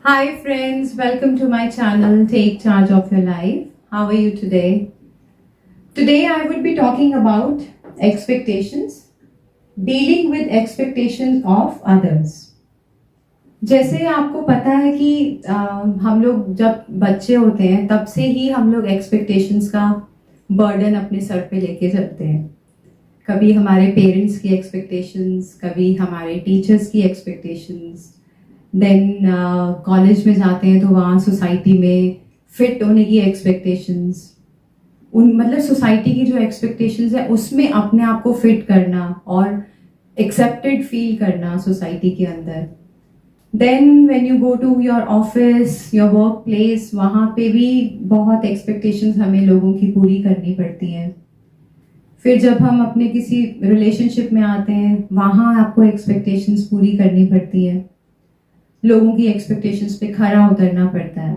Hi friends, welcome to my channel Take Charge of Your Life. How are you today? Today I would be talking about expectations, dealing with expectations of others. जैसे आपको पता है कि हम लोग जब बच्चे होते हैं तब से ही हम लोग एक्सपेक्टेशंस का बर्डन अपने सर पे लेके चलते हैं. कभी हमारे पेरेंट्स की एक्सपेक्टेशंस, कभी हमारे टीचर्स की एक्सपेक्टेशंस, देन कॉलेज में जाते हैं तो वहाँ सोसाइटी में फिट होने की एक्सपेक्टेशंस, मतलब सोसाइटी की जो एक्सपेक्टेशंस है उसमें अपने आप को फिट करना और एक्सेप्टेड फील करना सोसाइटी के अंदर. Then when you go to your office, your work place, वहाँ पे भी बहुत एक्सपेक्टेशंस हमें लोगों की पूरी करनी पड़ती हैं. फिर जब हम अपने किसी रिलेशनशिप में आते हैं वहाँ आपको एक्सपेक्टेशंस पूरी करनी पड़ती है, लोगों की एक्सपेक्टेशंस पे खरा उतरना पड़ता है.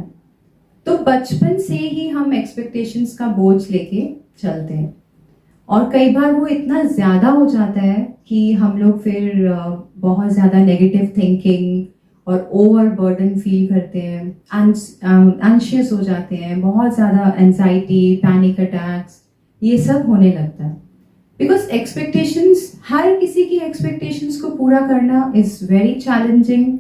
तो बचपन से ही हम एक्सपेक्टेशंस का बोझ लेके चलते हैं और कई बार वो इतना ज़्यादा हो जाता है कि हम लोग फिर बहुत ज़्यादा नेगेटिव थिंकिंग और ओवर बर्डन फील करते हैं, एंशियस हो जाते हैं, बहुत ज़्यादा एंजाइटी, पैनिक अटैक्स, ये सब होने लगता है. बिकॉज एक्सपेक्टेशंस, हर किसी की एक्सपेक्टेशंस को पूरा करना इज़ वेरी चैलेंजिंग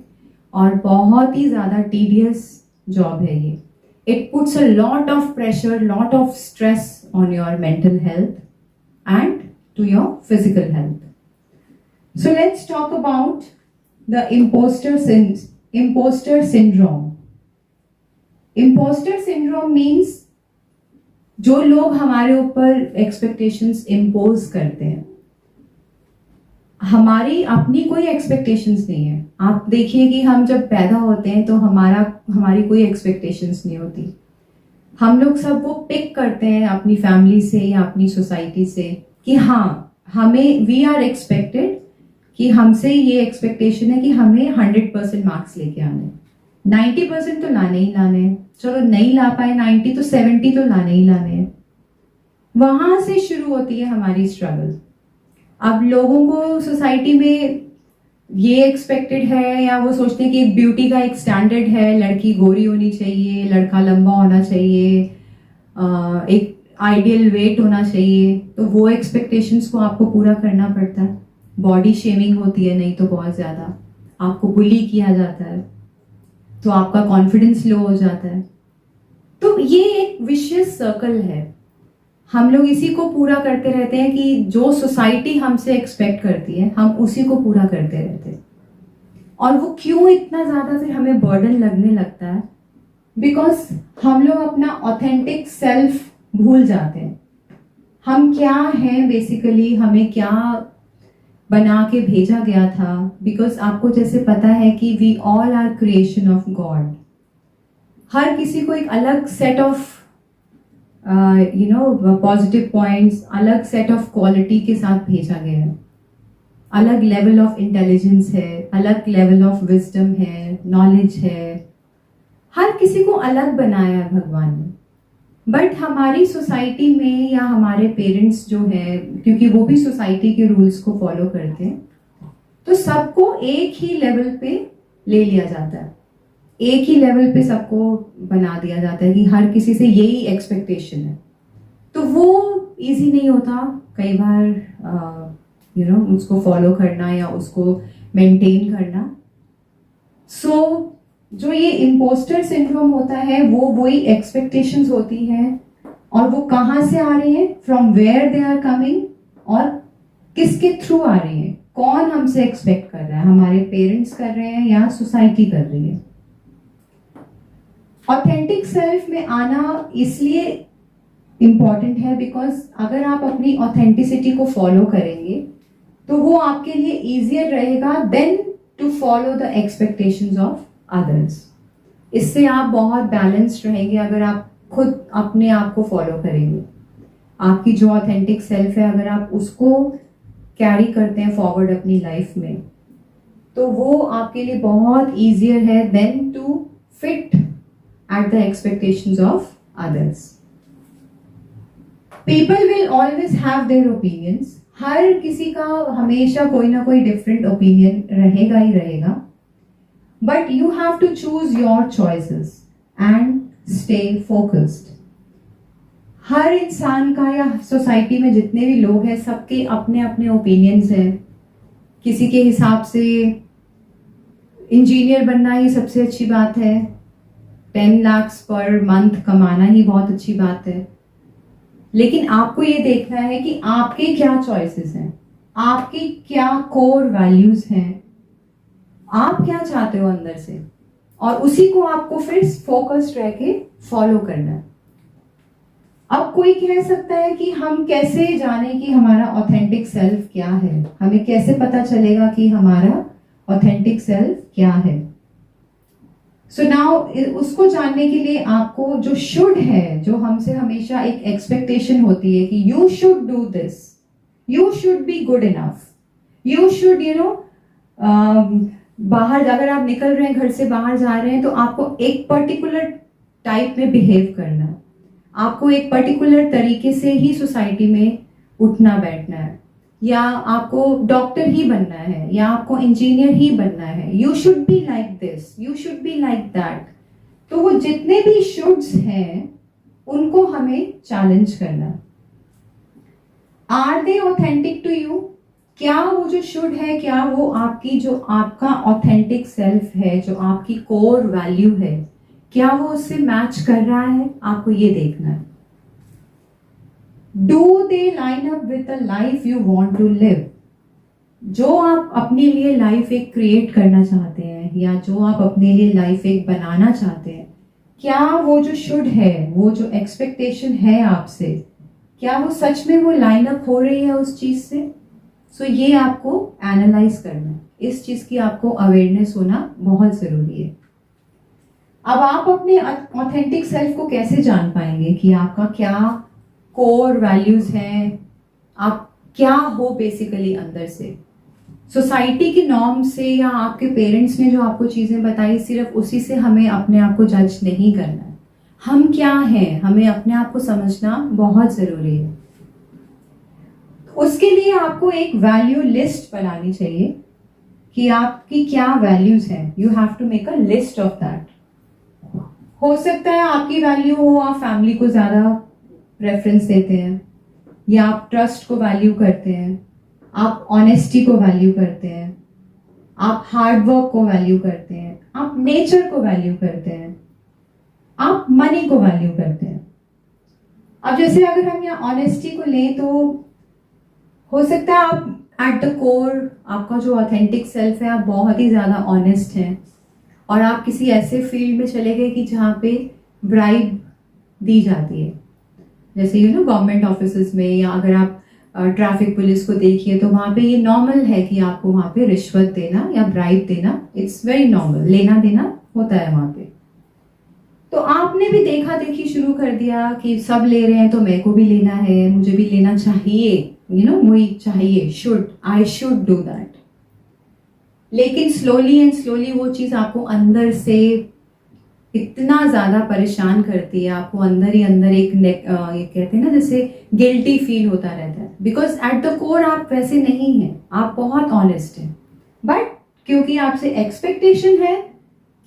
और बहुत ही ज़्यादा टीडियस जॉब है ये. It puts a lot of pressure, lot of stress on your mental health and to your physical health. So let's talk about the imposter syndrome. Imposter syndrome means जो लोग हमारे ऊपर expectations impose करते हैं. हमारी अपनी कोई एक्सपेक्टेशंस नहीं है. आप देखिए कि हम जब पैदा होते हैं तो हमारी कोई एक्सपेक्टेशंस नहीं होती. हम लोग सब वो पिक करते हैं अपनी फैमिली से या अपनी सोसाइटी से कि हाँ, हमें वी आर एक्सपेक्टेड कि हमसे ये एक्सपेक्टेशन है कि हमें 100% मार्क्स लेके आने, 90% तो लाने ही लाने. चलो नहीं ला पाए 90 तो 70 तो लाने ही लाने. वहां से शुरू होती है हमारी स्ट्रगल. अब लोगों को सोसाइटी में ये एक्सपेक्टेड है या वो सोचते हैं कि एक ब्यूटी का एक स्टैंडर्ड है, लड़की गोरी होनी चाहिए, लड़का लंबा होना चाहिए, एक आइडियल वेट होना चाहिए. तो वो एक्सपेक्टेशंस को आपको पूरा करना पड़ता है. बॉडी शेमिंग होती है, नहीं तो बहुत ज़्यादा आपको बुली किया जाता है, तो आपका कॉन्फिडेंस लो हो जाता है. तो ये एक विशियस सर्कल है. हम लोग इसी को पूरा करते रहते हैं कि जो सोसाइटी हमसे एक्सपेक्ट करती है हम उसी को पूरा करते रहते हैं. और वो क्यों इतना ज़्यादा फिर हमें बर्डन लगने लगता है? बिकॉज हम लोग अपना ऑथेंटिक सेल्फ भूल जाते हैं. हम क्या हैं बेसिकली, हमें क्या बना के भेजा गया था. बिकॉज आपको जैसे पता है कि we all are creation of God. हर किसी को एक अलग सेट ऑफ पॉजिटिव पॉइंट्स, अलग सेट ऑफ क्वालिटी के साथ भेजा गया है. अलग लेवल ऑफ इंटेलिजेंस है, अलग लेवल ऑफ विजडम है, नॉलेज है. हर किसी को अलग बनाया है भगवान ने. बट हमारी सोसाइटी में या हमारे पेरेंट्स जो है, क्योंकि वो भी सोसाइटी के रूल्स को फॉलो करते हैं, तो सबको एक ही लेवल पे ले लिया जाता है. एक ही लेवल पे सबको बना दिया जाता है कि हर किसी से यही एक्सपेक्टेशन है. तो वो इजी नहीं होता कई बार उसको फॉलो करना या उसको मेंटेन करना. सो जो ये इम्पोस्टर सिंड्रोम होता है वो वही एक्सपेक्टेशंस होती हैं और वो कहाँ से आ रही है, from where they are coming और किसके थ्रू आ रही है. कौन हमसे एक्सपेक्ट कर रहा है, हमारे पेरेंट्स कर रहे हैं या सोसाइटी कर रही है. ऑथेंटिक सेल्फ में आना इसलिए इम्पॉर्टेंट है बिकॉज अगर आप अपनी ऑथेंटिसिटी को फॉलो करेंगे तो वो आपके लिए ईजियर रहेगा then to follow the expectations of others. इससे आप बहुत बैलेंस्ड रहेंगे अगर आप खुद अपने आप को फॉलो करेंगे. आपकी जो ऑथेंटिक सेल्फ है अगर आप उसको कैरी करते हैं फॉरवर्ड अपनी लाइफ में, तो वो आपके लिए बहुत ईजियर है then to fit at the expectations of others. People will always have their opinions. हर किसी का हमेशा कोई ना कोई डिफरेंट ओपिनियन रहेगा ही रहेगा. But you have to choose your choices and stay focused. हर इंसान का या सोसाइटी में जितने भी लोग हैं सबके अपने अपने ओपिनियंस हैं। किसी के हिसाब से इंजीनियर बनना ही सबसे अच्छी बात है, 10 लाख पर मंथ कमाना ही बहुत अच्छी बात है। लेकिन आपको ये देखना है कि आपके क्या चॉइसेस हैं, आपकी क्या कोर वैल्यूज हैं, आप क्या चाहते हो अंदर से, और उसी को आपको फिर फोकस्ड रह के फॉलो करना है। अब कोई कह सकता है कि हम कैसे जाने कि हमारा ऑथेंटिक सेल्फ क्या है, हमें कैसे पता चलेगा कि हमारा ऑथेंटिक सेल्फ क्या है। सो नाउ उसको जानने के लिए आपको जो शुड है, जो हमसे हमेशा एक एक्सपेक्टेशन होती है कि you should do this, you should be good enough, you should बाहर अगर आप निकल रहे हैं, घर से बाहर जा रहे हैं, तो आपको एक पर्टिकुलर टाइप में बिहेव करना है, आपको एक पर्टिकुलर तरीके से ही सोसाइटी में उठना बैठना है, या आपको डॉक्टर ही बनना है, या आपको इंजीनियर ही बनना है। You should be like this, you should be like that. तो वो जितने भी शुड्स हैं उनको हमें चैलेंज करना। Are they authentic to you? क्या वो जो शुड है, क्या वो आपकी जो आपका ऑथेंटिक सेल्फ है, जो आपकी कोर वैल्यू है, क्या वो उससे मैच कर रहा है? आपको ये देखना है। Do they line up with the life you want to live? जो आप अपने लिए लाइफ एक क्रिएट करना चाहते हैं, या जो आप अपने लिए लाइफ एक बनाना चाहते हैं, क्या वो जो शुड है, वो जो एक्सपेक्टेशन है आपसे, क्या वो सच में वो लाइन अप हो रही है उस चीज से? सो ये आपको एनालाइज करना है, इस चीज की आपको अवेयरनेस होना बहुत जरूरी है। अब आप अपने ऑथेंटिक सेल्फ को कैसे जान पाएंगे कि आपका क्या कोर वैल्यूज हैं, आप क्या हो बेसिकली अंदर से? सोसाइटी की नॉर्म से या आपके पेरेंट्स ने जो आपको चीजें बताई, सिर्फ उसी से हमें अपने आप को जज नहीं करना है। हम क्या हैं, हमें अपने आप को समझना बहुत जरूरी है। उसके लिए आपको एक वैल्यू लिस्ट बनानी चाहिए कि आपकी क्या वैल्यूज हैं। You have to make a list of that. हो सकता है आपकी वैल्यू हो आप फैमिली को ज्यादा प्रेफरेंस देते हैं, या आप ट्रस्ट को वैल्यू करते हैं, आप ऑनेस्टी को वैल्यू करते हैं, आप हार्ड वर्क को वैल्यू करते हैं, आप नेचर को वैल्यू करते हैं, आप मनी को वैल्यू करते हैं। अब जैसे अगर हम यहाँ ऑनेस्टी को लें, तो हो सकता है आप एट द कोर, आपका जो ऑथेंटिक सेल्फ है, आप बहुत ही ज्यादा ऑनेस्ट हैं, और आप किसी ऐसे फील्ड में चले गए कि जहाँ पे ब्राइब दी जाती है, जैसे गवर्नमेंट ऑफिसेज में, या अगर आप ट्रैफिक पुलिस को देखिए तो वहाँ पे ये नॉर्मल है कि आपको वहाँ पे रिश्वत देना या ब्राइब देना, इट्स वेरी नॉर्मल, लेना देना होता है वहाँ पे। तो आपने भी देखा देखी शुरू कर दिया कि सब ले रहे हैं तो मेरे को भी लेना है, मुझे भी लेना चाहिए, मुझे चाहिए, आई शुड डू दैट। लेकिन स्लोली एंड स्लोली वो चीज आपको अंदर से इतना ज्यादा परेशान करती है, आपको अंदर ही अंदर एक ये कहते हैं ना, जैसे गिल्टी फील होता रहता है, बिकॉज एट द कोर आप वैसे नहीं हैं, आप बहुत ऑनेस्ट हैं, बट क्योंकि आपसे एक्सपेक्टेशन है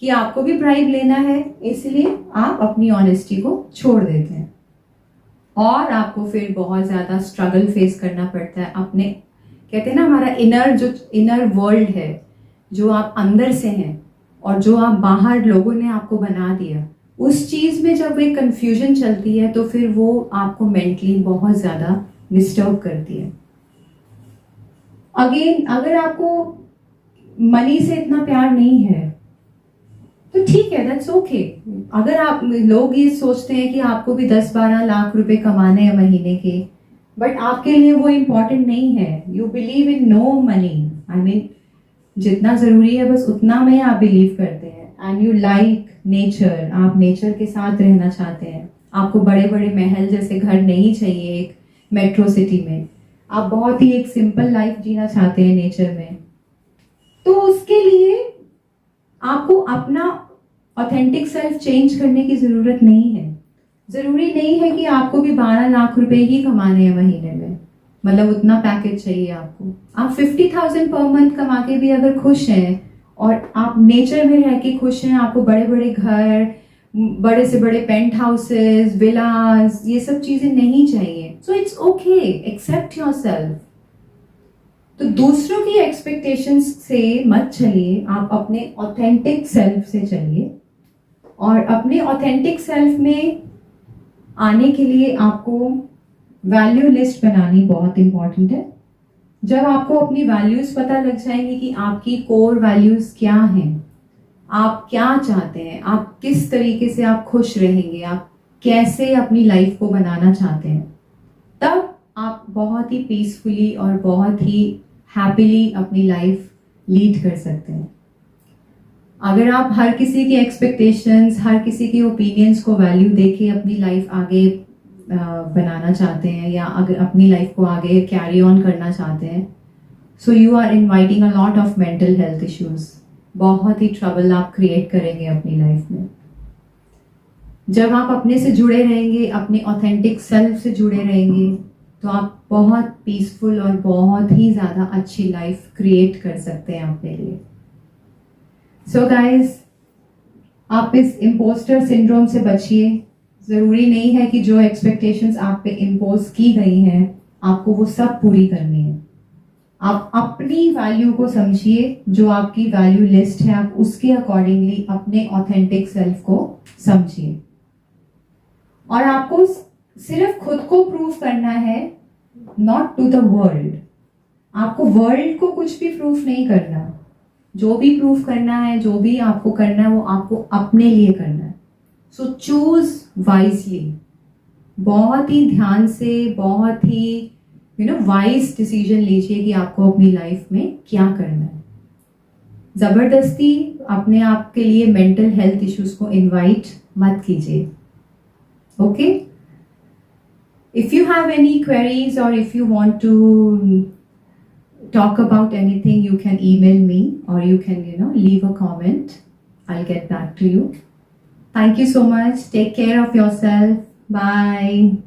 कि आपको भी ब्राइब लेना है, इसलिए आप अपनी ऑनेस्टी को छोड़ देते हैं, और आपको फिर बहुत ज्यादा स्ट्रगल फेस करना पड़ता है अपने, कहते हैं ना, हमारा इनर वर्ल्ड है, जो आप अंदर से हैं और जो आप बाहर लोगों ने आपको बना दिया, उस चीज में जब एक कंफ्यूजन चलती है तो फिर वो आपको मेंटली बहुत ज्यादा डिस्टर्ब करती है। अगेन, अगर आपको मनी से इतना प्यार नहीं है तो ठीक है, दैट्स ओके। अगर आप लोग ये सोचते हैं कि आपको भी 10-12 लाख रुपए कमाने हैं महीने के, बट आपके लिए वो इम्पोर्टेंट नहीं है, you believe in no money, I mean जितना जरूरी है बस उतना में आप बिलीव करते हैं, एंड यू लाइक नेचर, आप नेचर के साथ रहना चाहते हैं, आपको बड़े बड़े महल जैसे घर नहीं चाहिए एक मेट्रो सिटी में, आप बहुत ही एक सिंपल लाइफ जीना चाहते हैं नेचर में। तो उसके लिए आपको अपना ऑथेंटिक सेल्फ चेंज करने की जरूरत नहीं है। जरूरी नहीं है कि आपको भी 12 लाख रुपए ही कमाने हैं महीने में, मतलब उतना पैकेज चाहिए आपको। आप 50,000 पर मंथ कमा के भी अगर खुश हैं और आप नेचर में रह के खुश हैं, आपको बड़े बड़े घर, बड़े से बड़े पेंट हाउसेस, विलास, ये सब चीजें नहीं चाहिए. So it's okay, accept yourself. तो दूसरों की एक्सपेक्टेशंस से मत चलिए, आप अपने ऑथेंटिक सेल्फ से चलिए. और अपने ऑथेंटिक सेल्फ में आने के लिए आपको वैल्यू लिस्ट बनानी बहुत इंपॉर्टेंट है. जब आपको अपनी वैल्यूज पता लग जाएंगी कि आपकी कोर वैल्यूज क्या हैं, आप क्या चाहते हैं, आप किस तरीके से आप खुश रहेंगे, आप कैसे अपनी लाइफ को बनाना चाहते हैं, तब आप बहुत ही पीसफुली और बहुत ही हैप्पीली अपनी लाइफ लीड कर सकते हैं. अगर आप हर किसी की एक्सपेक्टेशंस, हर किसी की ओपिनियंस को वैल्यू देके अपनी लाइफ आगे बनाना चाहते हैं या अगर अपनी लाइफ को आगे कैरी ऑन करना चाहते हैं, so you are inviting a lot of mental health issues. बहुत ही ट्रबल आप क्रिएट करेंगे अपनी लाइफ में. जब आप अपने से जुड़े रहेंगे, अपने ऑथेंटिक सेल्फ से जुड़े रहेंगे, तो आप बहुत पीसफुल और बहुत ही ज़्यादा अच्छी लाइफ क्रिएट कर सकते हैं अपने लिए. सो गाइज, आप इस इम्पोस्टर सिंड्रोम से बचिए. ज़रूरी नहीं है कि जो एक्सपेक्टेशंस आप पे इम्पोज की गई हैं आपको वो सब पूरी करनी है. आप अपनी वैल्यू को समझिए, जो आपकी वैल्यू लिस्ट है आप उसके अकॉर्डिंगली अपने ऑथेंटिक सेल्फ को समझिए. और आपको सिर्फ खुद को प्रूव करना है, नॉट टू द वर्ल्ड. आपको वर्ल्ड को कुछ भी प्रूफ नहीं करना. जो भी प्रूफ करना है, जो भी आपको करना है, वो आपको अपने लिए करना है. So choose wisely. बहुत ही ध्यान से, बहुत ही वाइज डिसीजन लीजिए कि आपको अपनी लाइफ में क्या करना है. जबरदस्ती अपने आप के लिए मेंटल हेल्थ इश्यूज को इनवाइट मत कीजिए. Okay? If you have any queries or if you want to talk about anything, you can email me or you can leave a comment. I'll get back to you. Thank you so much. Take care of yourself. Bye.